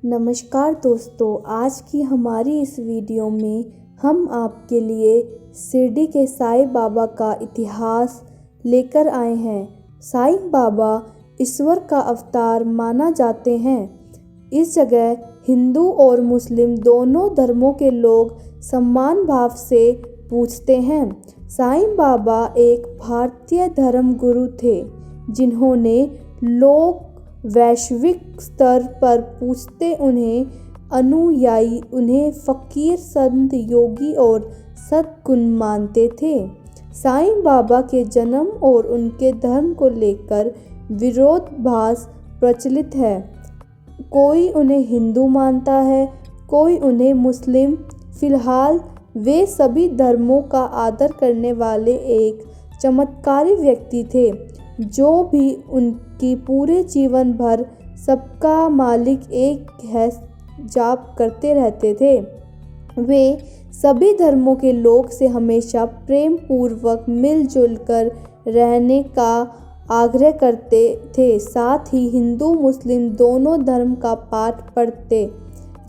नमस्कार दोस्तों, आज की हमारी इस वीडियो में हम आपके लिए शिरडी के साईं बाबा का इतिहास लेकर आए हैं। साईं बाबा ईश्वर का अवतार माना जाते हैं। इस जगह हिंदू और मुस्लिम दोनों धर्मों के लोग सम्मान भाव से पूजते हैं। साईं बाबा एक भारतीय धर्म गुरु थे जिन्होंने लोग वैश्विक स्तर पर पूजते उन्हें अनुयायी उन्हें फकीर, संत, योगी और सद्गुण मानते थे। साईं बाबा के जन्म और उनके धर्म को लेकर विरोधाभास प्रचलित है। कोई उन्हें हिंदू मानता है, कोई उन्हें मुस्लिम। फिलहाल वे सभी धर्मों का आदर करने वाले एक चमत्कारी व्यक्ति थे, जो भी उनकी पूरे जीवन भर सबका मालिक एक है जाप करते रहते थे। वे सभी धर्मों के लोग से हमेशा प्रेम पूर्वक मिलजुल कर रहने का आग्रह करते थे। साथ ही हिंदू मुस्लिम दोनों धर्म का पाठ पढ़ते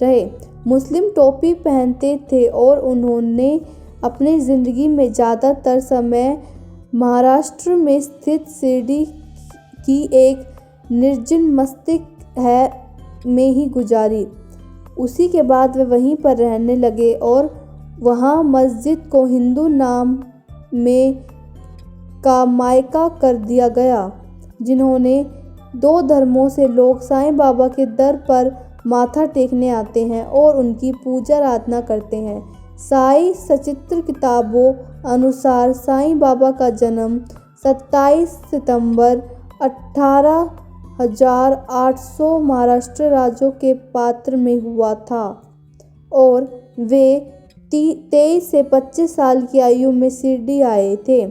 रहे। मुस्लिम टोपी पहनते थे और उन्होंने अपनी ज़िंदगी में ज़्यादातर समय महाराष्ट्र में स्थित शिरडी की एक निर्जन मस्तिष्क में ही गुजारी। उसी के बाद वे वहीं पर रहने लगे और वहाँ मस्जिद को हिंदू नाम में का मायका कर दिया गया। जिन्होंने दो धर्मों से लोग साईं बाबा के दर पर माथा टेकने आते हैं और उनकी पूजा आराधना करते हैं। साईं सचित्र किताबों अनुसार साईं बाबा का जन्म 27 सितंबर 1800 महाराष्ट्र राज्य के पात्र में हुआ था और वे 23 से 25 साल की आयु में शिरडी आए थे।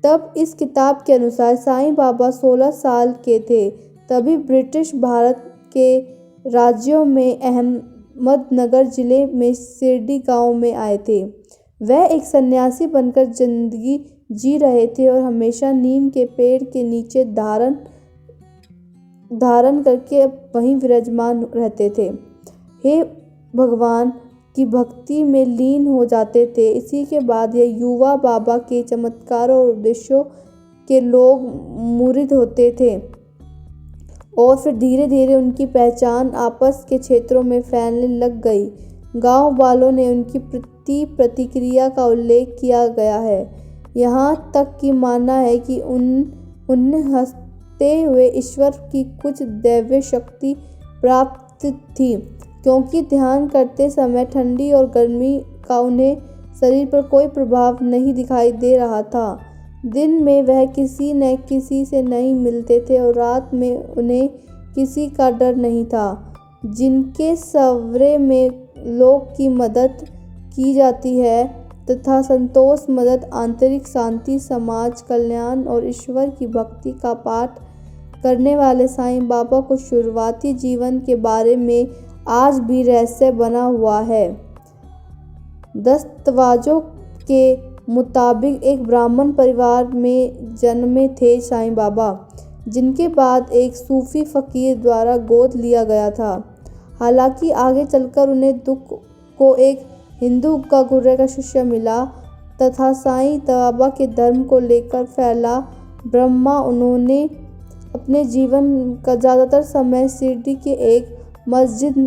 तब इस किताब के अनुसार साईं बाबा 16 साल के थे। तभी ब्रिटिश भारत के राज्यों में अहमदनगर जिले में शिरडी गांव में आए थे। वह एक सन्यासी बनकर जिंदगी जी रहे थे और हमेशा नीम के पेड़ के नीचे धारण करके वहीं विराजमान रहते थे। हे भगवान की भक्ति में लीन हो जाते थे। इसी के बाद यह युवा बाबा के चमत्कारों और उद्देश्यों के लोग मुरीद होते थे और फिर धीरे धीरे उनकी पहचान आपस के क्षेत्रों में फैलने लग गई। गांव वालों ने उनकी प्रतिक्रिया का उल्लेख किया गया है। यहाँ तक कि माना है कि उन्हें हंसते हुए ईश्वर की कुछ दैवीय शक्ति प्राप्त थी, क्योंकि ध्यान करते समय ठंडी और गर्मी का उन्हें शरीर पर कोई प्रभाव नहीं दिखाई दे रहा था। दिन में वह किसी न किसी से नहीं मिलते थे और रात में उन्हें किसी का डर नहीं था। जिनके सवेरे में लोग की मदद की जाती है तथा संतोष, मदद, आंतरिक शांति, समाज कल्याण और ईश्वर की भक्ति का पाठ करने वाले साईं बाबा को शुरुआती जीवन के बारे में आज भी रहस्य बना हुआ है। दस्तावेजों के मुताबिक एक ब्राह्मण परिवार में जन्मे थे साईं बाबा, जिनके बाद एक सूफी फकीर द्वारा गोद लिया गया था। हालांकि आगे चलकर उन्हें दुख को एक हिंदू का गुरु का शिष्य मिला तथा साईं बाबा के धर्म को लेकर फैला ब्रह्मा। उन्होंने अपने जीवन का ज़्यादातर समय शिरडी के एक मस्जिद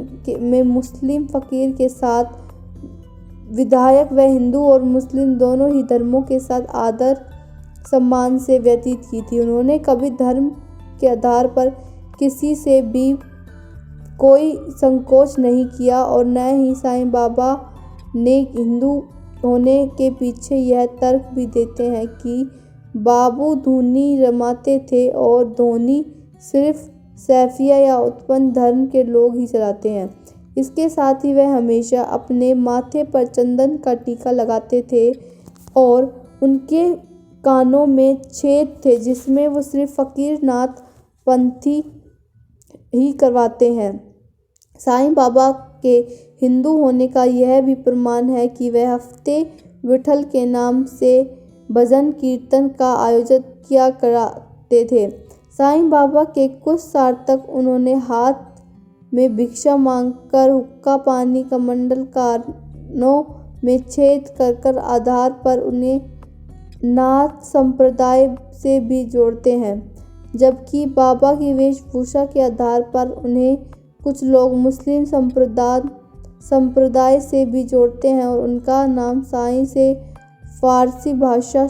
में मुस्लिम फकीर के साथ विधायक व हिंदू और मुस्लिम दोनों ही धर्मों के साथ आदर सम्मान से व्यतीत की थी। उन्होंने कभी धर्म के आधार पर किसी से भी कोई संकोच नहीं किया और न ही साईं बाबा ने हिंदू होने के पीछे यह तर्क भी देते हैं कि बाबू धूनी रमाते थे और धोनी सिर्फ सैफिया या उत्पन्न धर्म के लोग ही चलाते हैं। इसके साथ ही वह हमेशा अपने माथे पर चंदन का टीका लगाते थे और उनके कानों में छेद थे जिसमें वो सिर्फ फकीर नाथ पंथी ही करवाते हैं। साईं बाबा के हिंदू होने का यह भी प्रमाण है कि वह हफ्ते विठल के नाम से भजन कीर्तन का आयोजन किया करते थे। साईं बाबा के कुछ साल तक उन्होंने हाथ में भिक्षा मांगकर, हुक्का पानी, कमंडल कानों में छेद कर आधार पर उन्हें नाथ संप्रदाय से भी जोड़ते हैं, जबकि बाबा की वेशभूषा के आधार पर उन्हें कुछ लोग मुस्लिम संप्रदाय से भी जोड़ते हैं और उनका नाम साईं से फारसी भाषा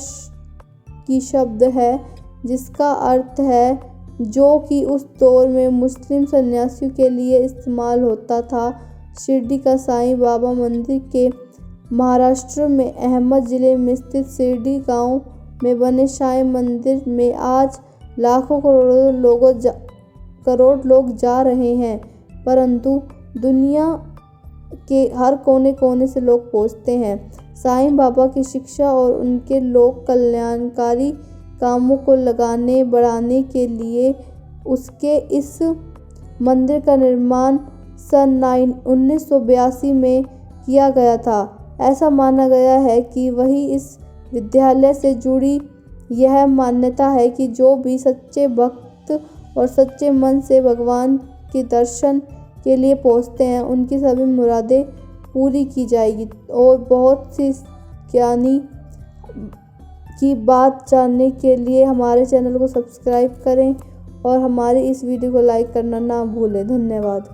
की शब्द है जिसका अर्थ है, जो कि उस दौर में मुस्लिम सन्यासियों के लिए इस्तेमाल होता था। शिरडी का साईं बाबा मंदिर के महाराष्ट्र में अहमद जिले में स्थित शिरडी गांव में बने साईं मंदिर में आज लाखों करोड़ लोग जा रहे हैं, परंतु दुनिया के हर कोने कोने से लोग पहुंचते हैं। साईं बाबा की शिक्षा और उनके लोक कल्याणकारी कामों को लगाने बढ़ाने के लिए उसके इस मंदिर का निर्माण सन 1982 में किया गया था। ऐसा माना गया है कि वही इस विद्यालय से जुड़ी यह मान्यता है कि जो भी सच्चे भक्त और सच्चे मन से भगवान के दर्शन के लिए पहुंचते हैं, उनकी सभी मुरादें पूरी की जाएगी। और बहुत सी ज्ञानी की बात जानने के लिए हमारे चैनल को सब्सक्राइब करें और हमारी इस वीडियो को लाइक करना ना भूलें। धन्यवाद।